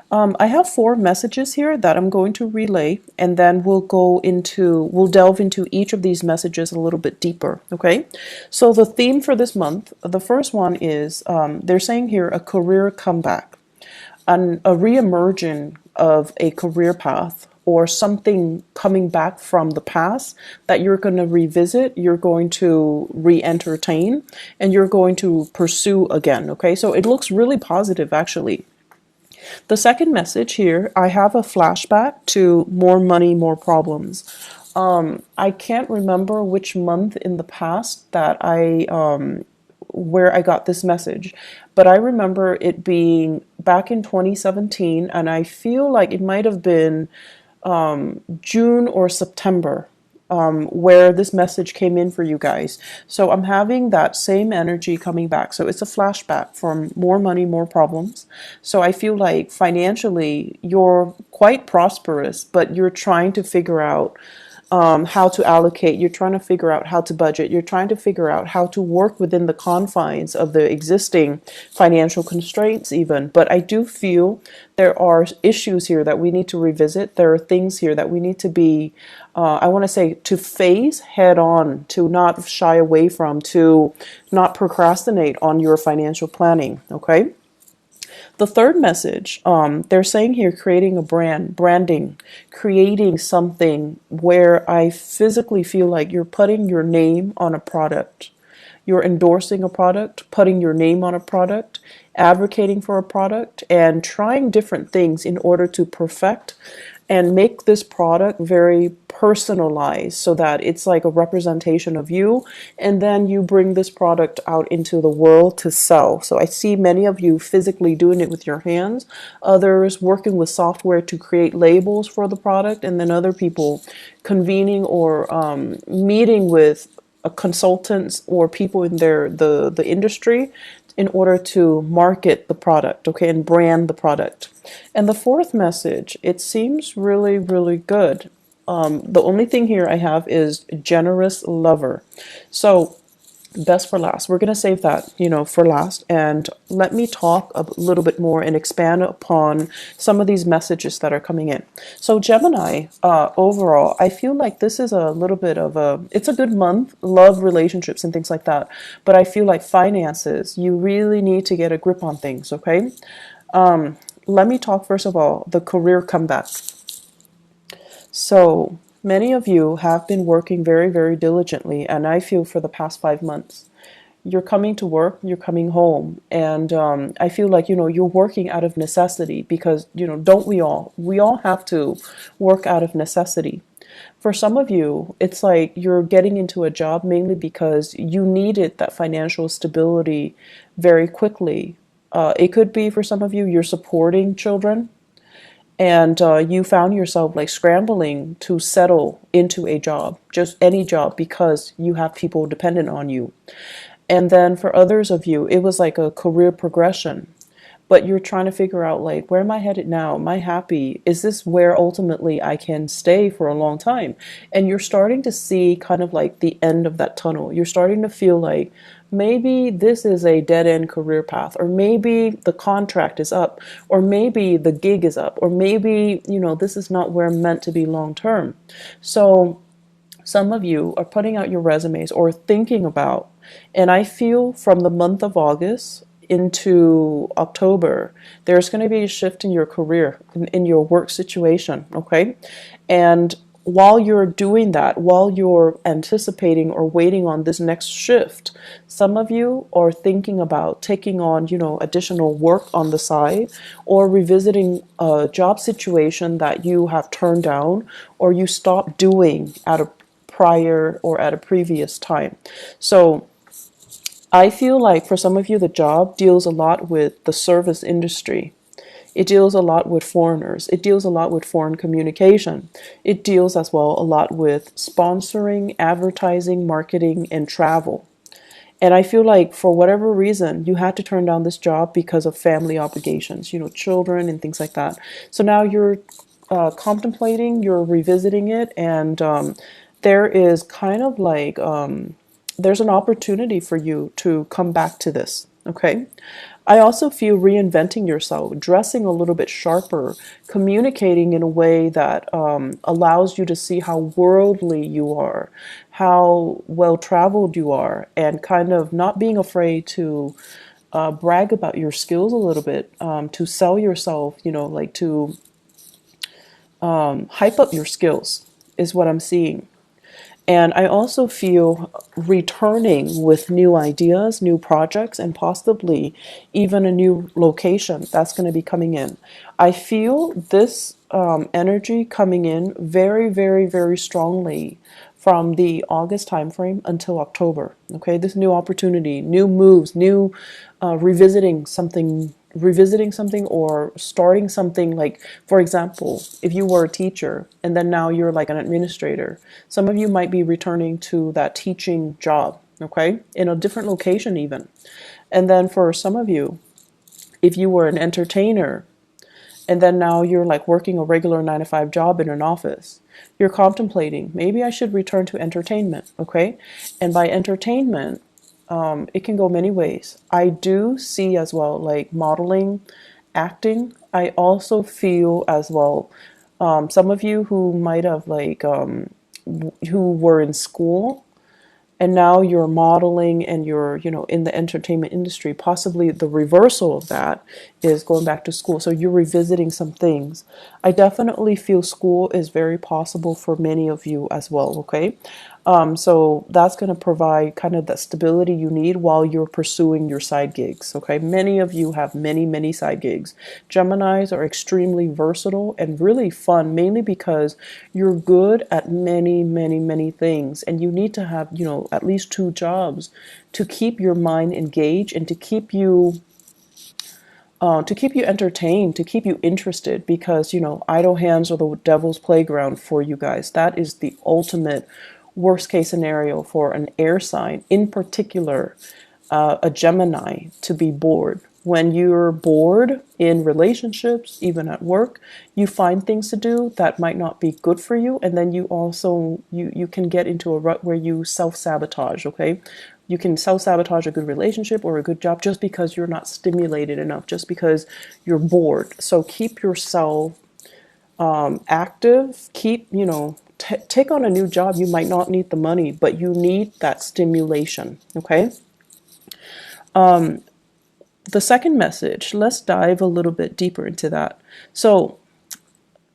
I have four messages here that I'm going to relay, and then we'll delve into each of these messages a little bit deeper. Okay. So the theme for this month, the first one is they're saying here a career comeback, a reemerging of a career path or something coming back from the past that you're going to revisit, you're going to re-entertain, and you're going to pursue again. Okay, so it looks really positive actually. The second message here, I have a flashback to more money, more problems. I can't remember which month in the past that where I got this message, but I remember it being back in 2017, and I feel like it might have been June or September, where this message came in for you guys. So I'm having that same energy coming back. So it's a flashback from more money, more problems. So I feel like financially you're quite prosperous, but you're trying to figure out how to allocate. You're trying to figure out how to budget. You're trying to figure out how to work within the confines of the existing financial constraints even. But I do feel there are issues here that we need to revisit. There are things here that we need to be, I want to say, to face head on, to not shy away from, to not procrastinate on your financial planning. Okay. The third message, they're saying here, creating a branding, creating something where I physically feel like you're putting your name on a product. You're endorsing a product, putting your name on a product, advocating for a product, and trying different things in order to perfect and make this product very personalized so that it's like a representation of you, and then you bring this product out into the world to sell. So I see many of you physically doing it with your hands, others working with software to create labels for the product, and then other people convening or meeting with consultants or people in the industry in order to market the product, okay, and brand the product. And the fourth message, it seems really, really good. The only thing here I have is generous lover. So best for last. We're going to save that, for last. And let me talk a little bit more and expand upon some of these messages that are coming in. So Gemini, overall, I feel like this is a little bit of it's a good month, love, relationships, and things like that. But I feel like finances, you really need to get a grip on things, okay? Let me talk first of all, the career comeback. So many of you have been working very, very diligently, and I feel for the past 5 months. You're coming to work, you're coming home, and I feel like, you're working out of necessity because, don't we all? We all have to work out of necessity. For some of you, it's like you're getting into a job mainly because you needed that financial stability very quickly. It could be for some of you, you're supporting children and you found yourself like scrambling to settle into a job, just any job, because you have people dependent on you. And then for others of you, it was like a career progression, but you're trying to figure out like, where am I headed now? Am I happy? Is this where ultimately I can stay for a long time? And you're starting to see kind of like the end of that tunnel. You're starting to feel like maybe this is a dead end career path, or maybe the contract is up, or maybe the gig is up, or maybe, this is not where I'm meant to be long term. So some of you are putting out your resumes or thinking about, and I feel from the month of August into October, there's going to be a shift in your career, in your work situation, okay? And while you're doing that, while you're anticipating or waiting on this next shift, some of you are thinking about taking on, additional work on the side, or revisiting a job situation that you have turned down or you stopped doing at a prior or at a previous time. So I feel like for some of you, the job deals a lot with the service industry. It deals a lot with foreigners. It deals a lot with foreign communication. It deals as well a lot with sponsoring, advertising, marketing, and travel. And I feel like for whatever reason, you had to turn down this job because of family obligations, children and things like that. So now you're contemplating, you're revisiting it, and there is kind of like there's an opportunity for you to come back to this. Okay. I also feel reinventing yourself, dressing a little bit sharper, communicating in a way that allows you to see how worldly you are, how well traveled you are, and kind of not being afraid to brag about your skills a little bit, to sell yourself, like to hype up your skills is what I'm seeing. And I also feel returning with new ideas, new projects, and possibly even a new location that's going to be coming in. I feel this energy coming in very, very, very strongly from the August timeframe until October. Okay, this new opportunity, new moves, new revisiting something or starting something. Like, for example, if you were a teacher and then now you're like an administrator, some of you might be returning to that teaching job, okay, in a different location even. And then for some of you, if you were an entertainer and then now you're like working a regular 9 to 5 job in an office, you're contemplating, maybe I should return to entertainment, okay? And by entertainment, it can go many ways. I do see as well, like modeling, acting. I also feel as well, some of you who might have like, who were in school and now you're modeling and you're in the entertainment industry, possibly the reversal of that is going back to school, so you're revisiting some things. I definitely feel school is very possible for many of you as well, okay? So that's going to provide kind of the stability you need while you're pursuing your side gigs, okay? Many of you have many side gigs. Geminis are extremely versatile and really fun, mainly because you're good at many things, and you need to have, at least 2 jobs to keep your mind engaged and to keep you entertained, to keep you interested, because idle hands are the devil's playground for you guys. That is the ultimate worst case scenario for an air sign, in particular a Gemini, to be bored. When you're bored in relationships, even at work, you find things to do that might not be good for you, and then you also you can get into a rut where you self-sabotage, okay? You can self-sabotage a good relationship or a good job just because you're not stimulated enough, just because you're bored. So keep yourself active. Keep, take on a new job. You might not need the money, but you need that stimulation, okay? The second message, let's dive a little bit deeper into that. So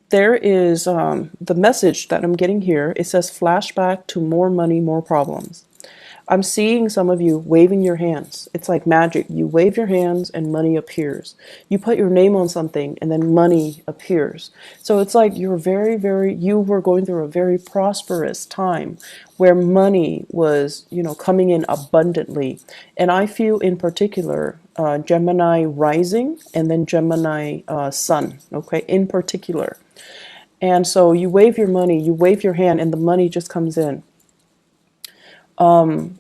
there is the message that I'm getting here. It says flashback to more money, more problems. I'm seeing some of you waving your hands. It's like magic. You wave your hands and money appears. You put your name on something and then money appears. So it's like you're you were going through a very prosperous time where money was, coming in abundantly. And I feel in particular, Gemini rising and then Gemini sun, okay, in particular. And so you wave your money, you wave your hand, and the money just comes in.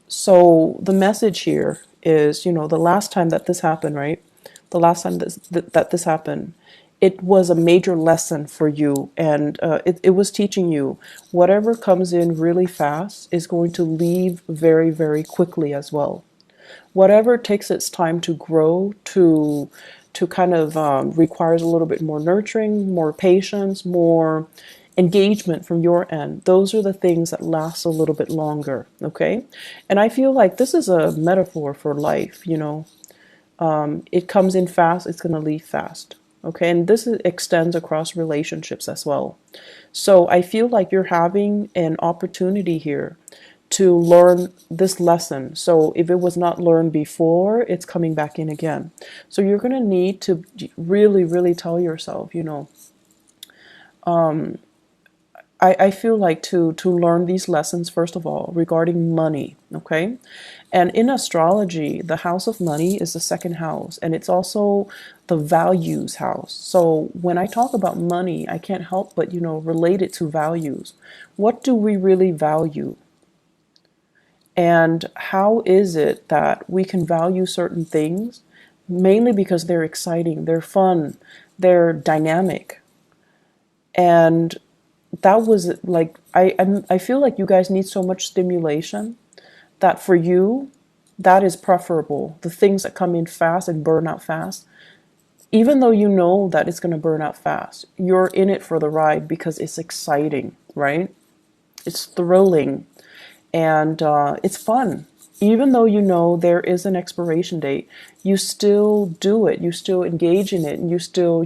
So the message here is, the last time that this happened, right? The last time that this happened, it was a major lesson for you, and it was teaching you whatever comes in really fast is going to leave very quickly as well. Whatever takes its time to grow, to kind of requires a little bit more nurturing, more patience, more engagement from your end. Those are the things that last a little bit longer, okay? And I feel like this is a metaphor for life, it comes in fast, it's going to leave fast, okay? And this extends across relationships as well. So I feel like you're having an opportunity here to learn this lesson. So if it was not learned before, it's coming back in again. So you're going to need to really tell yourself, I feel like to learn these lessons, first of all, regarding money, okay? And in astrology, the house of money is the second house, and it's also the values house. So when I talk about money, I can't help but, relate it to values. What do we really value? And how is it that we can value certain things? Mainly because they're exciting, they're fun, they're dynamic. And that was like, I feel like you guys need so much stimulation that for you, That is preferable. The things that come in fast and burn out fast, even though you know that it's going to burn out fast, you're in it for the ride because it's exciting, right? It's thrilling, and it's fun. Even though you know there is an expiration date, you still do it. You still engage in it, and you still,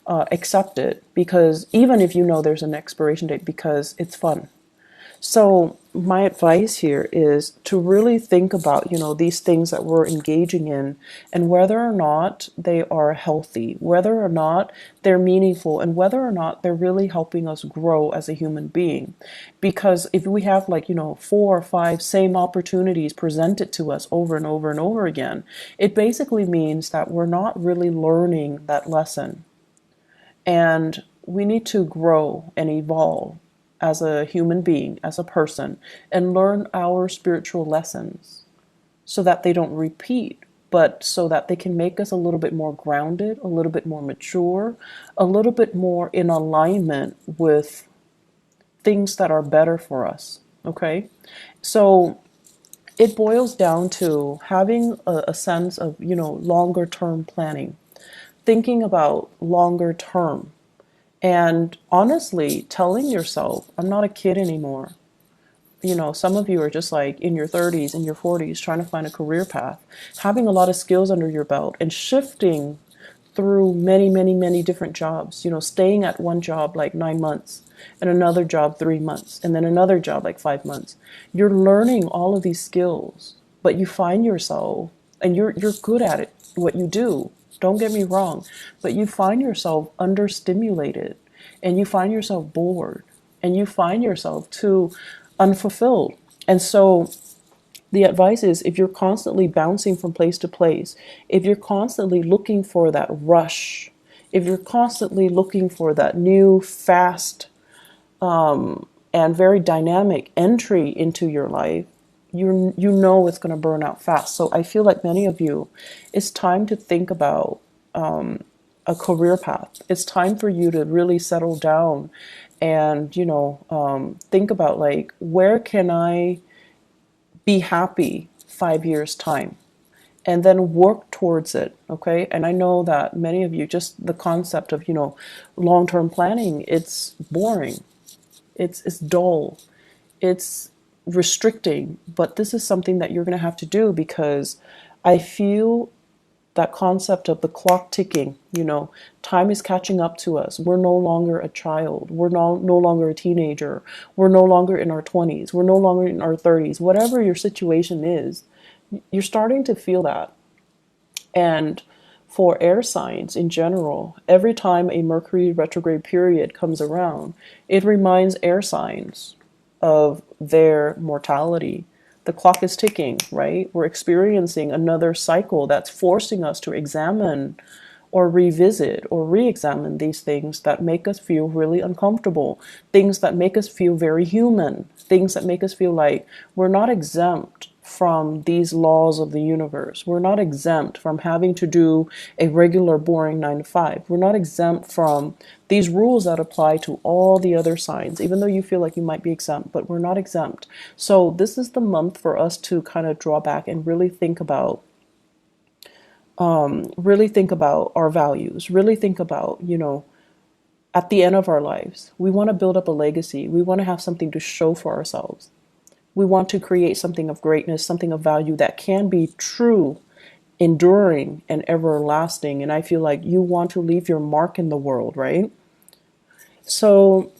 accept it, because even if you know there's an expiration date, because it's fun. So my advice here is to really think about, these things that we're engaging in, and whether or not they are healthy, whether or not they're meaningful, and whether or not they're really helping us grow as a human being. Because if we have, like, 4 or 5 same opportunities presented to us over and over and over again, it basically means that we're not really learning that lesson. And we need to grow and evolve as a human being, as a person, and learn our spiritual lessons so that they don't repeat, but so that they can make us a little bit more grounded, a little bit more mature, a little bit more in alignment with things that are better for us. Okay? So it boils down to having a sense of, longer term planning, thinking about longer term. And honestly, telling yourself, I'm not a kid anymore. Some of you are just like in your 30s and your 40s trying to find a career path, having a lot of skills under your belt and shifting through many, many, many different jobs, staying at one job like 9 months and another job 3 months and then another job like 5 months. You're learning all of these skills, but you find yourself, and you're good at it, what you do. Don't get me wrong, but you find yourself understimulated, and you find yourself bored, and you find yourself too unfulfilled. And so the advice is, if you're constantly bouncing from place to place, if you're constantly looking for that rush, if you're constantly looking for that new, fast, and very dynamic entry into your life, you know it's going to burn out fast. So I feel like many of you, it's time to think about a career path. It's time for you to really settle down and, think about, like, where can I be happy 5 years time, and then work towards it. Okay. And I know that many of you, just the concept of, long-term planning, it's boring. It's dull. It's restricting, but this is something that you're going to have to do, because I feel that concept of the clock ticking, time is catching up to us. We're no longer a child. We're no longer a teenager. We're no longer in our 20s. We're no longer in our 30s. Whatever your situation is, you're starting to feel that. And for air signs in general, every time a Mercury retrograde period comes around, it reminds air signs of their mortality. The clock is ticking, right? We're experiencing another cycle that's forcing us to examine or revisit or re-examine these things that make us feel really uncomfortable, things that make us feel very human, things that make us feel like we're not exempt from these laws of the universe. We're not exempt from having to do a regular boring 9 to 5. We're not exempt from these rules that apply to all the other signs, even though you feel like you might be exempt, but we're not exempt. So this is the month for us to kind of draw back and really think about our values, really think about, at the end of our lives, we want to build up a legacy. We want to have something to show for ourselves. We want to create something of greatness, something of value that can be true, enduring, and everlasting. And I feel like you want to leave your mark in the world, right? So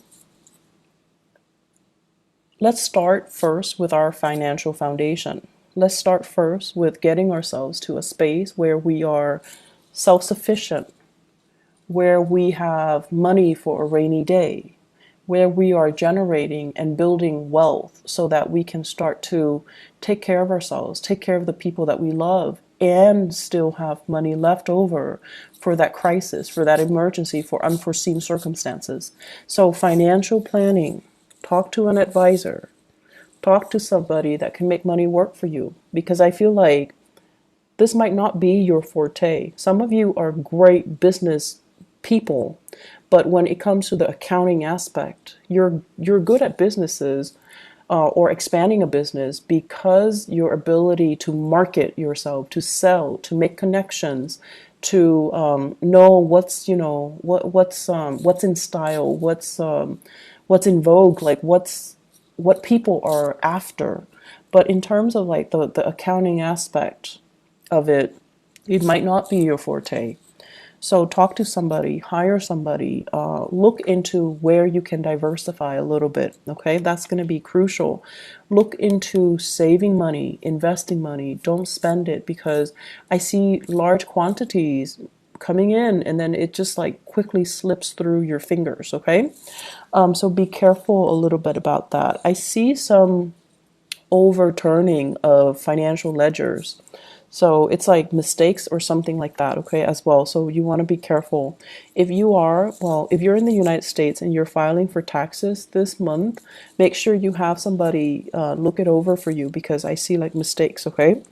let's start first with our financial foundation. Let's start first with getting ourselves to a space where we are self-sufficient, where we have money for a rainy day, where we are generating and building wealth so that we can start to take care of ourselves, take care of the people that we love, and still have money left over for that crisis, for that emergency, for unforeseen circumstances. So financial planning, talk to an advisor, talk to somebody that can make money work for you, because I feel like this might not be your forte. Some of you are great business people, but when it comes to the accounting aspect, you're good at businesses, or expanding a business because your ability to market yourself, to sell, to make connections, to know what's what's in style, what's in vogue, like what people are after. But in terms of like the accounting aspect of it, it might not be your forte. So talk to somebody, hire somebody, look into where you can diversify a little bit. Okay, that's going to be crucial. Look into saving money, investing money. Don't spend it, because I see large quantities coming in and then it just like quickly slips through your fingers. Okay, so be careful a little bit about that. I see some overturning of financial ledgers. So it's like mistakes or something like that, okay, as well. So you want to be careful. If you're in the United States and you're filing for taxes this month, make sure you have somebody look it over for you, because I see like mistakes, okay?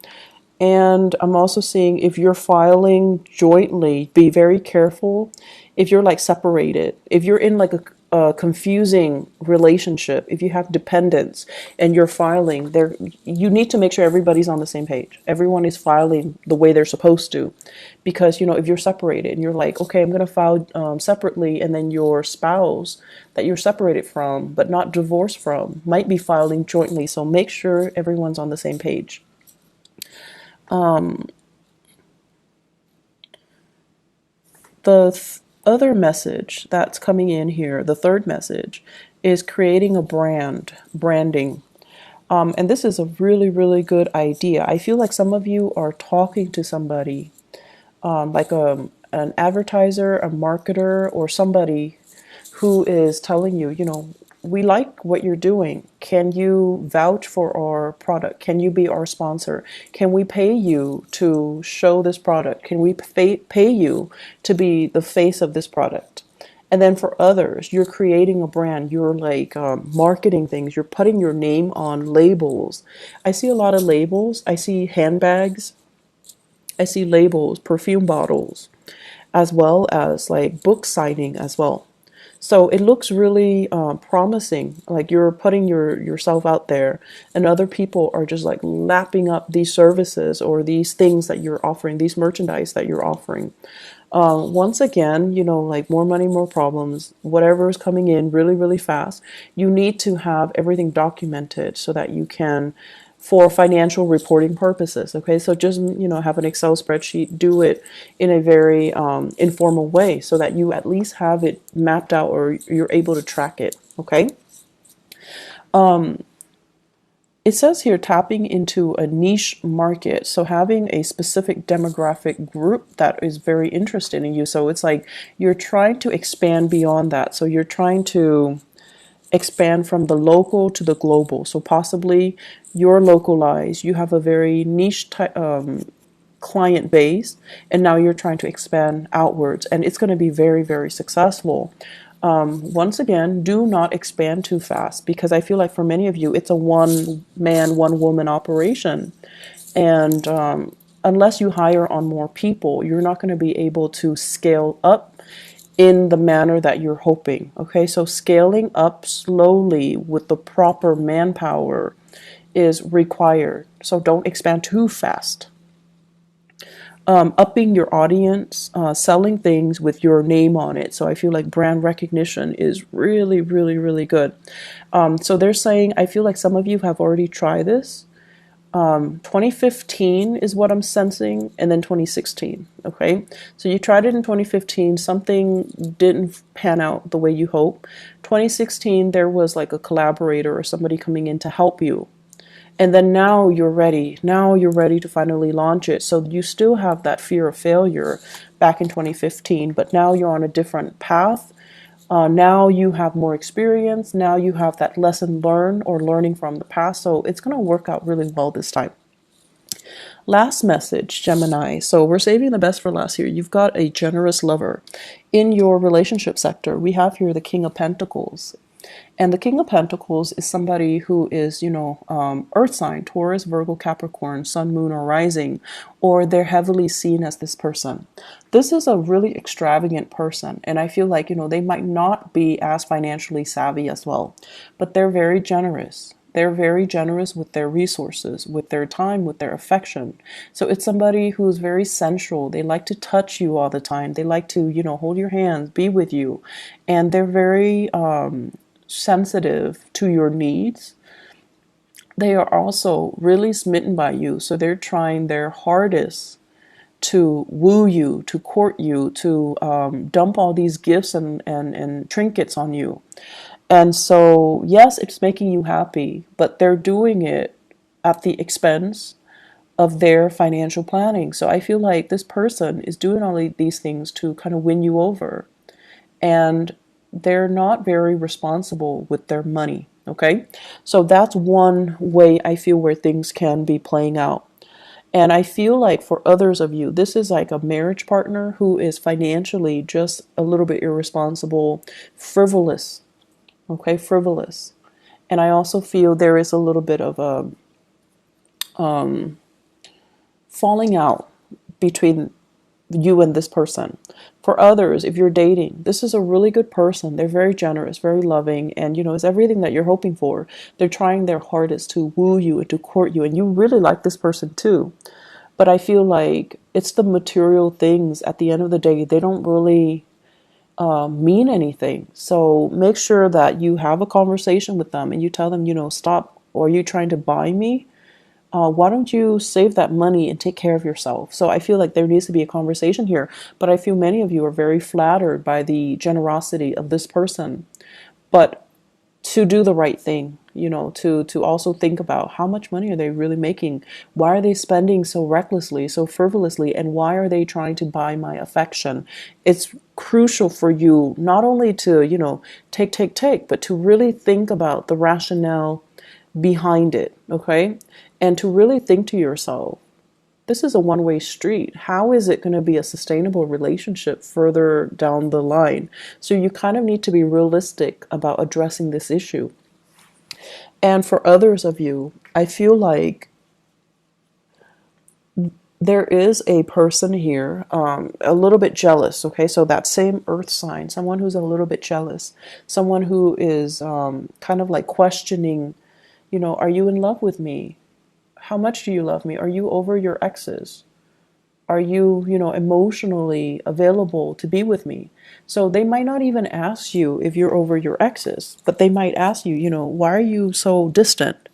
And I'm also seeing if you're filing jointly, be very careful if you're like separated, if you're in like a confusing relationship, if you have dependents and you're filing there, you need to make sure everybody's on the same page. Everyone is filing the way they're supposed to, because if you're separated and you're like, okay, I'm going to file separately, and then your spouse that you're separated from but not divorced from might be filing jointly. So make sure everyone's on the same page. The other message that's coming in here, the third message, is creating a branding. And this is a really, really good idea. I feel like some of you are talking to somebody, like an advertiser, a marketer, or somebody who is telling you, we like what you're doing. Can you vouch for our product? Can you be our sponsor? Can we pay you to show this product? Can we pay you to be the face of this product? And then for others, you're creating a brand. You're like marketing things. You're putting your name on labels. I see a lot of labels. I see handbags. I see labels, perfume bottles, as well as like book signing as well. So it looks really promising. Like you're putting yourself out there, and other people are just like lapping up these services or these things that you're offering, these merchandise that you're offering. Once again, like more money, more problems, whatever is coming in really, really fast. You need to have everything documented so that you can, for financial reporting purposes. Okay, so just, have an Excel spreadsheet, do it in a very informal way so that you at least have it mapped out or you're able to track it. Okay. It says here tapping into a niche market. So having a specific demographic group that is very interested in you. So it's like you're trying to expand beyond that. So you're trying to expand from the local to the global. So possibly you're localized, you have a very niche client base, and now you're trying to expand outwards, and it's going to be very, very successful. Once again, do not expand too fast, because I feel like for many of you, it's a one man, one woman operation. And unless you hire on more people, you're not going to be able to scale up in the manner that you're hoping. Okay, so scaling up slowly with the proper manpower is required. So don't expand too fast. Upping your audience, selling things with your name on it. So I feel like brand recognition is really, really, really good. So they're saying, I feel like some of you have already tried this. 2015 is what I'm sensing, and then 2016. Okay, so you tried it in 2015, something didn't pan out the way you hope. 2016, there was like a collaborator or somebody coming in to help you. And then now you're ready. Now you're ready to finally launch it. So you still have that fear of failure back in 2015, but now you're on a different path. Now you have more experience. Now you have that lesson learned or learning from the past. So it's going to work out really well this time. Last message, Gemini. So we're saving the best for last here. You've got a generous lover. In your relationship sector, we have here the King of Pentacles. And the King of Pentacles is somebody who is, earth sign, Taurus, Virgo, Capricorn, Sun, Moon, or Rising, or they're heavily seen as this person. This is a really extravagant person. And I feel like, they might not be as financially savvy as well, but they're very generous. They're very generous with their resources, with their time, with their affection. So it's somebody who's very sensual. They like to touch you all the time. They like to, hold your hands, be with you. And they're very sensitive to your needs. They are also really smitten by you. So they're trying their hardest to woo you, to court you, to dump all these gifts and trinkets on you. And so, yes, it's making you happy, but they're doing it at the expense of their financial planning. So I feel like this person is doing all these things to kind of win you over. And they're not very responsible with their money. Okay. So that's one way I feel where things can be playing out. And I feel like for others of you, this is like a marriage partner who is financially just a little bit irresponsible, frivolous. Okay, frivolous. And I also feel there is a little bit of a falling out between you and this person. For others, if you're dating, this is a really good person. They're very generous, very loving, and it's everything that you're hoping for. They're trying their hardest to woo you and to court you, and you really like this person too. But I feel like it's the material things at the end of the day, they don't really mean anything. So make sure that you have a conversation with them and you tell them, stop, or are you trying to buy me? Why don't you save that money and take care of yourself? So I feel like there needs to be a conversation here. But I feel many of you are very flattered by the generosity of this person. But to do the right thing, to also think about how much money are they really making? Why are they spending so recklessly, so frivolously, and why are they trying to buy my affection? It's crucial for you not only to, take, but to really think about the rationale behind it, okay? And to really think to yourself, this is a one-way street. How is it going to be a sustainable relationship further down the line? So you kind of need to be realistic about addressing this issue. And for others of you, I feel like there is a person here, a little bit jealous, okay? So that same earth sign, someone who's a little bit jealous, someone who is kind of like questioning, are you in love with me? How much do you love me? Are you over your exes? Are you, emotionally available to be with me? So they might not even ask you if you're over your exes, but they might ask you, why are you so distant?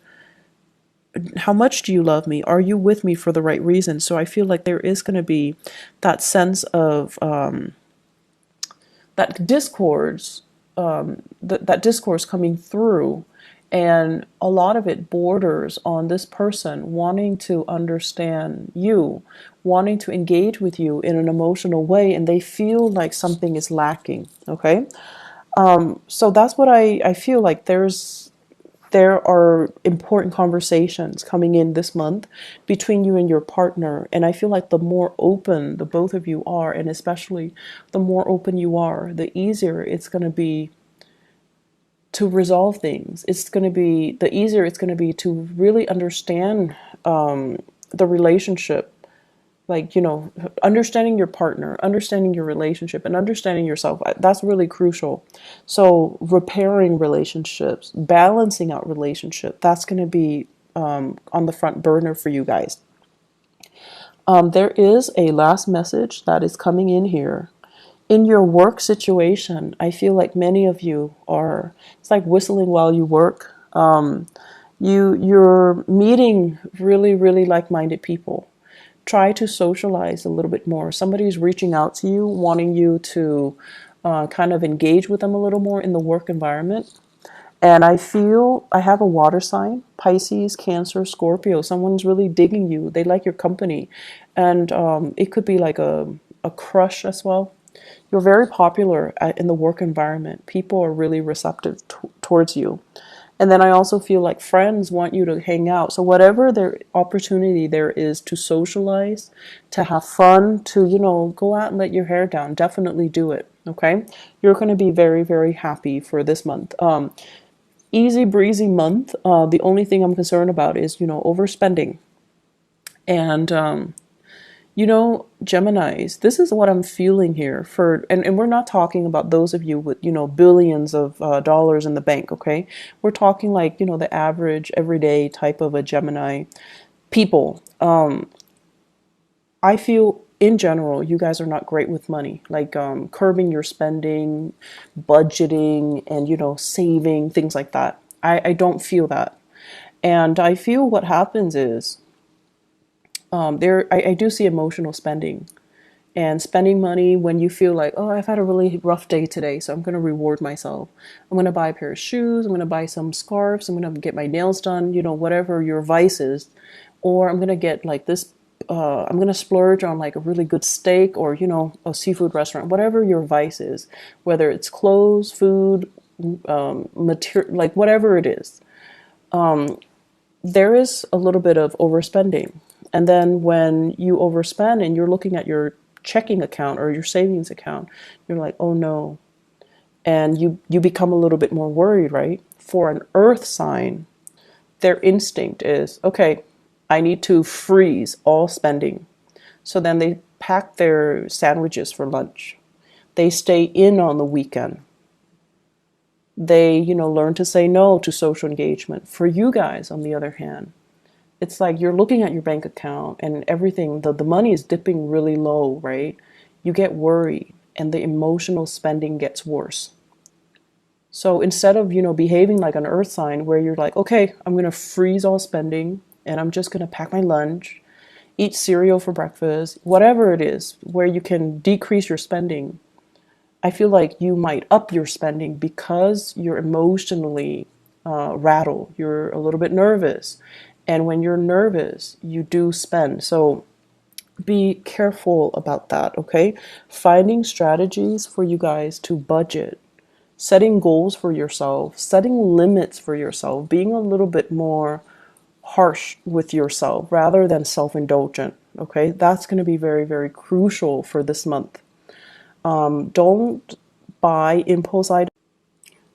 How much do you love me? Are you with me for the right reason? So I feel like there is going to be that sense of that discourse, that discourse coming through. And a lot of it borders on this person wanting to understand you, wanting to engage with you in an emotional way, and they feel like something is lacking. Okay, so that's what I feel like. There are important conversations coming in this month between you and your partner, and I feel like the more open the both of you are, and especially the more open you are, the easier it's going to be to resolve things. It's going to be the easier it's going to be to really understand the relationship, like understanding your partner, understanding your relationship, and understanding yourself. That's really crucial. So repairing relationships, balancing out relationship, that's going to be on the front burner for you guys. There is a last message that is coming in here. In your work situation, I feel like many of you are, it's like whistling while you work. You're meeting really, really like-minded people. Try to socialize a little bit more. Somebody's reaching out to you, wanting you to kind of engage with them a little more in the work environment. And I feel I have a water sign, Pisces, Cancer, Scorpio. Someone's really digging you. They like your company. And it could be like a crush as well. You're very popular in the work environment. People are really receptive towards you. And then I also feel like friends want you to hang out. So whatever their opportunity there is to socialize, to have fun, to, go out and let your hair down, definitely do it. Okay? You're going to be very, very happy for this month. Easy breezy month. The only thing I'm concerned about is, overspending. And, You know, Geminis, this is what I'm feeling here for, and we're not talking about those of you with, billions of dollars in the bank, okay? We're talking like, the average, everyday type of a Gemini people. I feel in general, you guys are not great with money, like curbing your spending, budgeting, and, saving, things like that. I don't feel that. And I feel what happens is I do see emotional spending and spending money when you feel like, oh, I've had a really rough day today, so I'm going to reward myself. I'm going to buy a pair of shoes, I'm going to buy some scarves, I'm going to get my nails done, whatever your vice is. Or I'm going to get like this, I'm going to splurge on like a really good steak or, a seafood restaurant, whatever your vice is, whether it's clothes, food, material, like whatever it is. There is a little bit of overspending. And then when you overspend and you're looking at your checking account or your savings account, you're like, oh no. And you become a little bit more worried, right? For an earth sign, their instinct is, okay, I need to freeze all spending. So then they pack their sandwiches for lunch. They stay in on the weekend. They, learn to say no to social engagement. For you guys, on the other hand, it's like you're looking at your bank account and everything, the money is dipping really low, right? You get worried and the emotional spending gets worse. So instead of, behaving like an earth sign where you're like, okay, I'm going to freeze all spending and I'm just going to pack my lunch, eat cereal for breakfast, whatever it is, where you can decrease your spending, I feel like you might up your spending because you're emotionally rattled. You're a little bit nervous. And when you're nervous, you do spend. So be careful about that, okay? Finding strategies for you guys to budget, setting goals for yourself, setting limits for yourself, being a little bit more harsh with yourself rather than self-indulgent, okay? That's going to be very, very crucial for this month. Don't buy impulse items.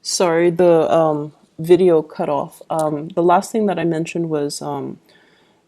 Sorry, the video cut off. The last thing that I mentioned was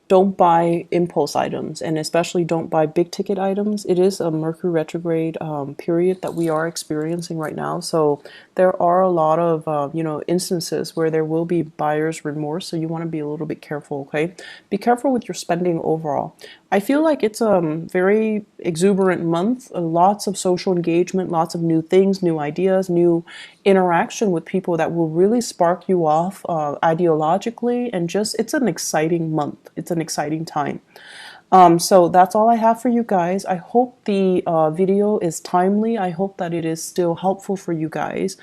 don't buy impulse items, and especially don't buy big ticket items. It is a Mercury retrograde period that we are experiencing right now. So there are a lot of instances where there will be buyer's remorse. So you want to be a little bit careful. Okay, be careful with your spending overall. I feel like it's a very exuberant month. Lots of social engagement, lots of new things, new ideas, new interaction with people that will really spark you off ideologically, and just it's an exciting month. It's an exciting time. So that's all I have for you guys. I hope the video is timely. I hope that it is still helpful for you guys.